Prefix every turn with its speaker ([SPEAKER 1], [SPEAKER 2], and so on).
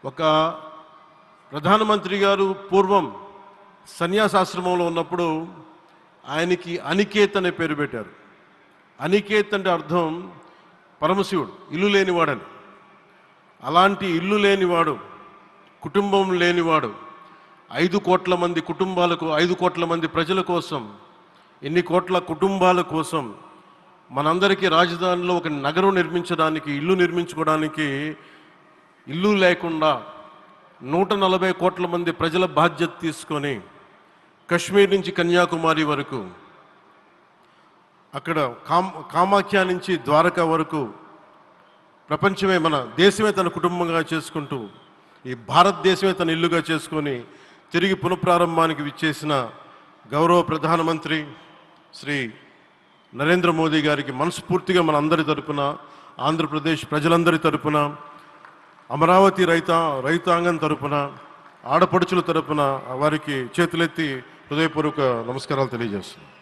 [SPEAKER 1] ఒక ప్రధానమంత్రి గారు పూర్వం సన్యాసాశ్రమంలో ఉన్నప్పుడు ఆయనకి అనికేత్ అనే పేరు పెట్టారు. అనికేత్ అంటే అర్థం పరమశివుడు, ఇల్లు లేనివాడని. అలాంటి ఇల్లు లేనివాడు, కుటుంబం లేనివాడు 5 కోట్ల మంది కుటుంబాలకు, 5 కోట్ల మంది ప్రజల కోసం, ఎన్ని కోట్ల కుటుంబాల కోసం మనందరికీ రాజధానిలో ఒక నగరం నిర్మించడానికి, ఇల్లు నిర్మించుకోవడానికి ఇల్లు లేకుండా 140 కోట్ల మంది ప్రజల బాధ్యత తీసుకొని కశ్మీర్ నుంచి కన్యాకుమారి వరకు, అక్కడ కామాఖ్య నుంచి ద్వారకా వరకు ప్రపంచమే, మన దేశమే తన కుటుంబంగా చేసుకుంటూ ఈ భారతదేశమే తన ఇల్లుగా చేసుకొని తిరిగి పునఃప్రారంభానికి విచ్చేసిన గౌరవ ప్రధానమంత్రి శ్రీ నరేంద్ర మోదీ గారికి మనస్ఫూర్తిగా మన అందరి తరపున, ఆంధ్రప్రదేశ్ ప్రజలందరి తరపున, అమరావతి రైతాంగం తరపున, ఆడపడుచుల తరపున వారికి చేతులెత్తి హృదయపూర్వక నమస్కారాలు తెలియజేస్తున్నాను.